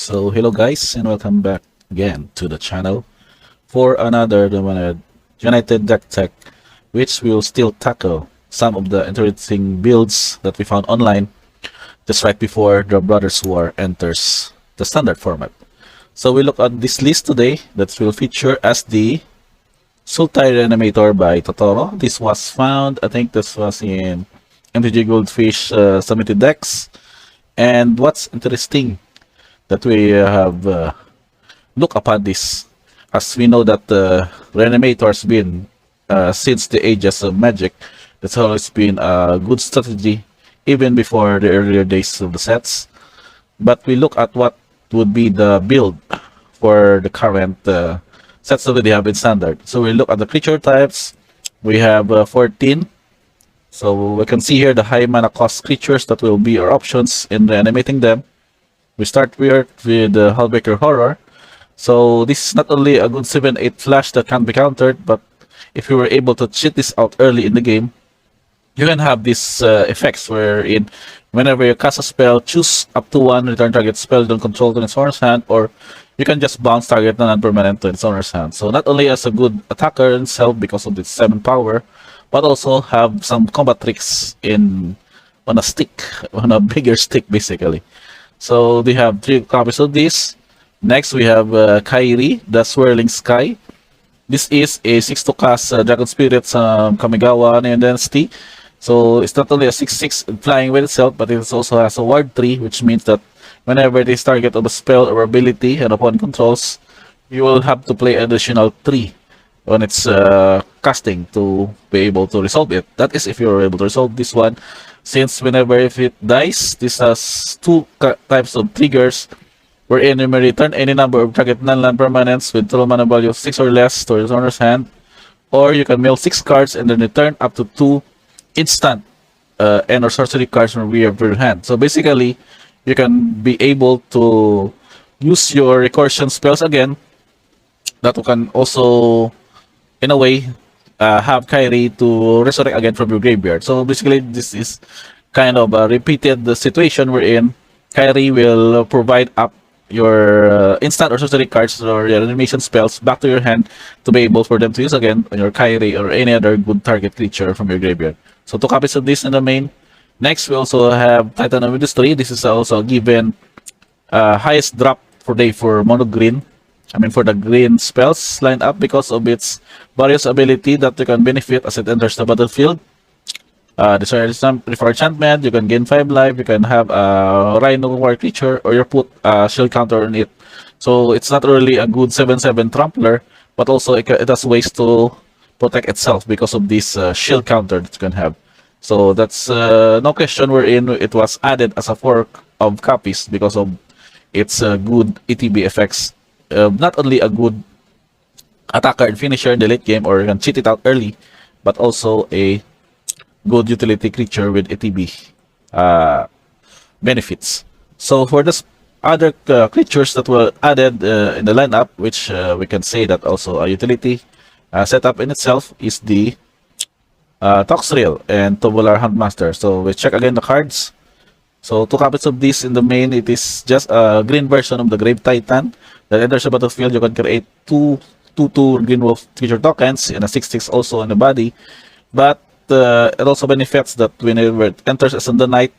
So hello guys and welcome back again to the channel for another United Deck Tech, which will still tackle some of the interesting builds that we found online just right before the Brothers War enters the standard format. So we look at this list today that will feature as the Sultai Reanimator by Totoro. This was found, I think this was in MTG Goldfish submitted decks. And what's interesting that we have look upon this, as we know that Reanimator has been since the ages of Magic. That's always been a good strategy even before the earlier days of the sets. But we look at what would be the build for the current sets that we have in standard. So we look at the creature types. We have 14. So we can see here the high mana cost creatures that will be our options in reanimating them. We start with the Hullbreaker Horror. So this is not only a good 7-8 flash that can be countered, but if you were able to cheat this out early in the game, you can have these effects wherein whenever you cast a spell, choose up to one return target spell don't control to its owner's hand, or you can just bounce target non-permanent to its owner's hand. So not only as a good attacker itself because of its 7 power, but also have some combat tricks on a stick, on a bigger stick basically. So we have 3 copies of this. Next we have Kairi, the Swirling Sky. This is a 6 to cast Dragon Spirit's Kamigawa and Dynasty. So it's not only a 6/6 flying with itself, but it also has a ward 3, which means that whenever it is target of a spell or ability and upon controls, you will have to play additional 3 when it's casting to be able to resolve it. That is if you're able to resolve this one, since whenever if it dies, this has 2 types of triggers wherein you may return any number of target non-land permanents with total mana value of 6 or less to your owner's hand, or you can mill 6 cards and then return up to 2 instant and or sorcery cards from your hand. So basically, you can be able to use your recursion spells again. That you can also, in a way, have Kairi to resurrect again from your graveyard. So basically, this is kind of a repeated situation wherein Kairi will provide up your instant or sorcery cards or your animation spells back to your hand to be able for them to use again on your Kairi or any other good target creature from your graveyard. So 2 copies of this in the main. Next, we also have Titan of Industry. This is also given highest drop for day for mono green. I mean for the green spells lined up because of its various ability that you can benefit as it enters the battlefield. Desire for enchantment, you can gain 5 life, you can have a Rhino war creature, or you put a shield counter on it. So it's not really a good 7/7 trampler, but also it has ways to protect itself because of this shield counter that you can have. So that's no question wherein it was added as a fork of copies because of its good ETB effects. Not only a good attacker and finisher in the late game, or you can cheat it out early, but also a good utility creature with ATB benefits. So for the other creatures that were added in the lineup, which we can say that also a utility setup in itself, is the Toxrill and Tubular Huntmaster. So we check again the cards. So 2 copies of this in the main. It is just a green version of the Grave Titan that enters the battlefield. You can create 2/2 Green Wolf creature tokens and a 6/6 also on the body. But it also benefits that whenever it enters as in the night,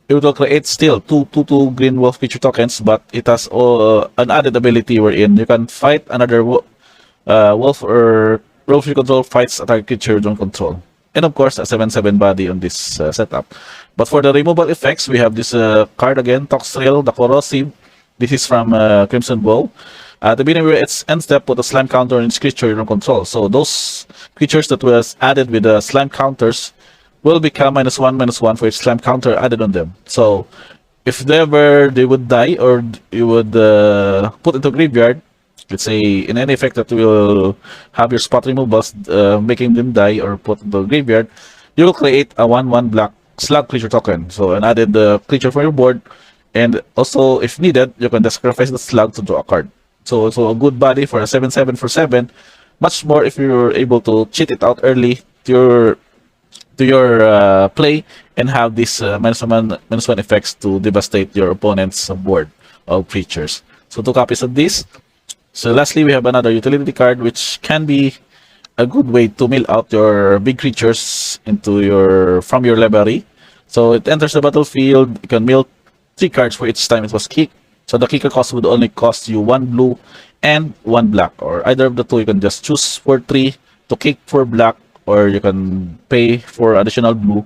it will create still 2/2 Green Wolf creature tokens, but it has an added ability wherein you can fight another wolf or wolf you control fights a target creature you don't control. And of course, a 7/7 body on this setup. But for the removal effects, we have this card again, Toxrill, the Corrosive. This is from Crimson Bow. At the beginning of its end step, put a slime counter on its creature you don't control. So those creatures that was added with the slime counters will become -1/-1 for each slime counter added on them. So if ever they would die or you would put into graveyard, let's say in any effect that will have your spot removals making them die or put into graveyard, you will create a 1/1 black slug creature token. So an added creature for your board, and also if needed, you can sacrifice the slug to draw a card. So a good body for a 7/7 for 7. Much more if you're able to cheat it out early to your play and have this -1/-1 effects to devastate your opponent's board. of creatures. So 2 copies of this. So lastly, we have another utility card which can be a good way to mill out your big creatures into from your library. So it enters the battlefield. You can mill 3 cards for each time it was kicked. So the kicker cost would only cost you 1 blue and 1 black, or either of the two. You can just choose for 3 to kick for black, or you can pay for additional blue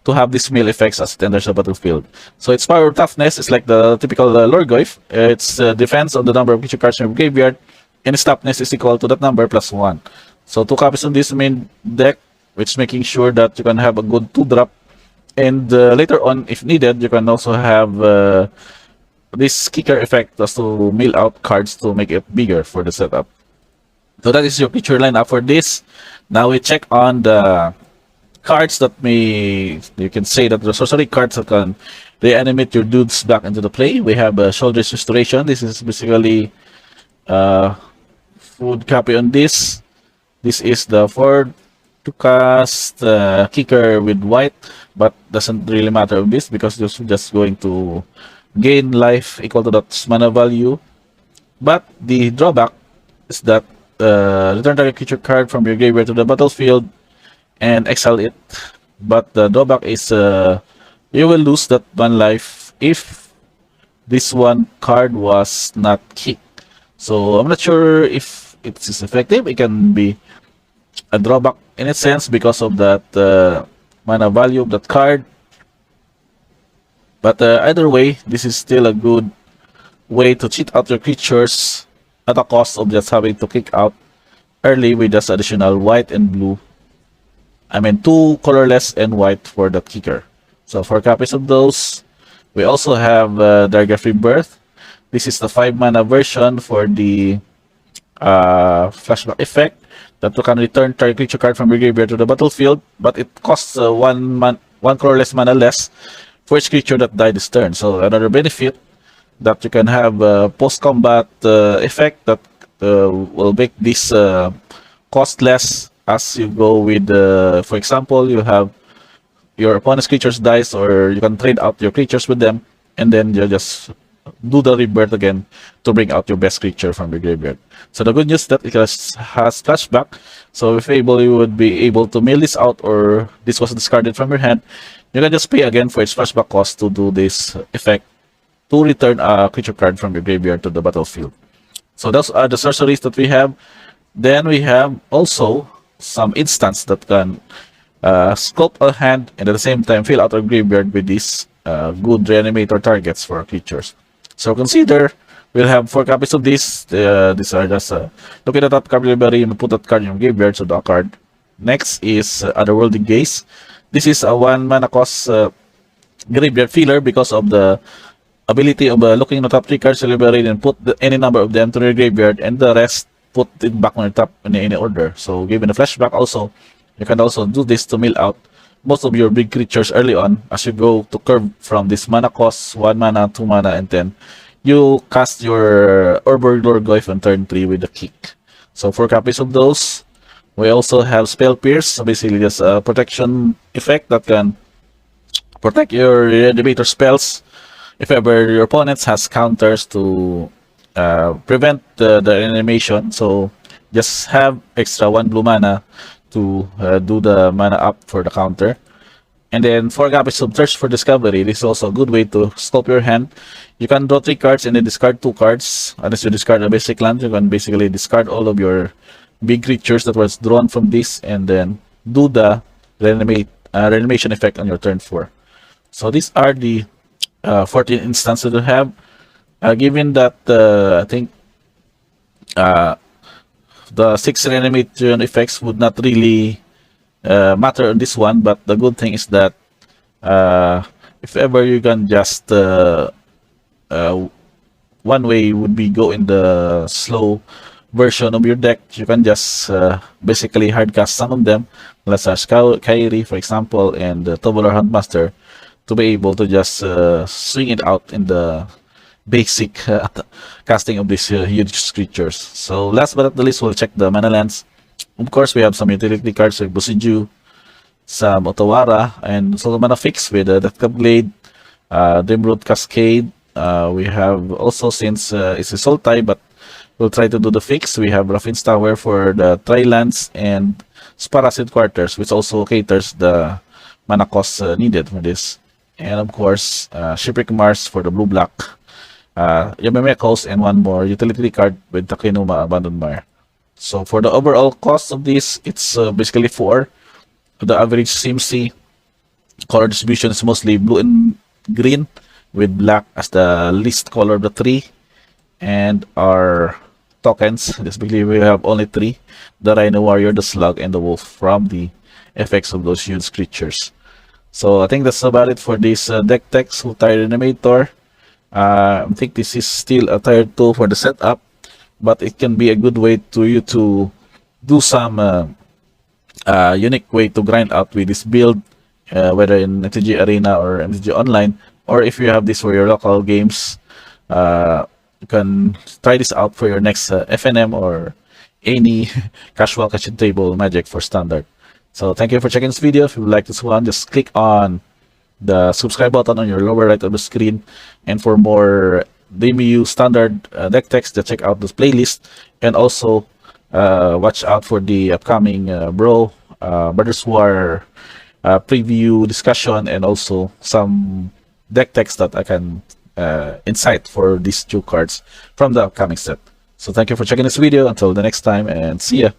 to have this mill effects as it enters the battlefield. So its power toughness is like the typical Lorgoyf. Its defense on the number of creature cards in your graveyard, and its toughness is equal to that number plus 1. So 2 copies on this main deck, which is making sure that you can have a good 2-drop. And later on, if needed, you can also have this kicker effect just to mill out cards to make it bigger for the setup. So that is your creature lineup for this. Now we check on the cards that you can say that the sorcery cards that can reanimate your dudes back into the play. We have Shoulder's Restoration. This is basically food copy on this. This is the 4 to cast kicker with white, but doesn't really matter with this because you're just going to gain life equal to that mana value. But the drawback is that return target creature card from your graveyard to the battlefield and exile it. But the drawback is you will lose that 1 life if this one card was not kicked. So I'm not sure if it is effective. It can be a drawback in a sense because of that mana value of that card. But either way, this is still a good way to cheat out your creatures at a cost of just having to kick out early with just additional white and blue. I mean 2 colorless and white for the kicker. So 4 copies of those. We also have Dargath Rebirth. This is the 5 mana version for the flashback effect that you can return target creature card from your graveyard to the battlefield, but it costs 1 colorless mana less for each creature that died this turn. So another benefit that you can have post-combat effect that will make this cost less as you go with, for example, you have your opponent's creatures dies, or you can trade out your creatures with them, and then you just do the rebirth again to bring out your best creature from your graveyard. So the good news that it has flashback. So if able, you would be able to mail this out, or this was discarded from your hand, you can just pay again for its flashback cost to do this effect to return a creature card from your graveyard to the battlefield. So those are the sorceries that we have. Then we have also some instants that can sculpt a hand and at the same time fill out our graveyard with these good reanimator targets for our creatures. So consider we'll have 4 copies of this. These are just looking at that card library and put that card in your graveyard, so the card. Next is Otherworldly Gaze. This is a 1 mana cost graveyard filler because of the ability of looking at the top 3 cards in your library and put any number of them to your graveyard, and the rest put it back on your top in any order. So given the flashback also, you can also do this to mill out most of your big creatures early on as you go to curve from this mana cost 1 mana, 2 mana, and then you cast your Urborg Lorgoyf on turn 3 with the kick. So 4 copies of those. We also have Spell Pierce, so basically just a protection effect that can protect your Reanimator spells if ever your opponent has counters to prevent the animation. So just have extra 1 blue mana to do the mana up for the counter. And then 4 copies of Thirst for Discovery. This is also a good way to scope your hand. You can draw 3 cards and then discard 2 cards. Unless you discard a basic land, you can basically discard all of your big creatures that was drawn from this and then do the reanimation effect on your turn 4. So these are the 14 instances we have. Given that I think the 6 reanimation effects would not really matter on this one, but the good thing is that if ever you can just one way would be go in the slow version of your deck. You can just basically hardcast some of them, let's say Kairi for example, and Tubular Huntmaster, to be able to just swing it out in the basic casting of these huge creatures. So last but not the least, we'll check the mana lands. Of course, we have some utility cards like Busiju, some Otawara, and also mana fix with Death Blade, Dreamroot Cascade, We have also, since it's a Sultai, but we'll try to do the fix. We have Raffin's Tower for the Trilands and Sparasid Quarters, which also caters the mana cost needed for this. And of course, Shipwreck Mars for the blue-black. Yamame Coast and one more utility card with Takenuma Abandoned Mire. So for the overall cost of this, it's basically 4. The average CMC color distribution is mostly blue and green, with black as the least color of the 3. And our tokens, basically we have only 3: the Rhino Warrior, the Slug, and the Wolf, from the effects of those huge creatures. So I think that's about it for this deck tech Sultai Reanimator. I think this is still a tier 2 for the setup, but it can be a good way to you to do some unique way to grind out with this build, whether in MTG Arena or MTG Online, or if you have this for your local games. You can try this out for your next FNM or any casual kitchen table Magic for standard. So thank you for checking this video. If you like this one, just click on the subscribe button on your lower right of the screen. And for more DMU standard deck text, just check out this playlist. And also watch out for the upcoming Brothers War preview discussion, and also some deck text that I can insight for these 2 cards from the upcoming set. So thank you for checking this video. Until the next time, and see ya.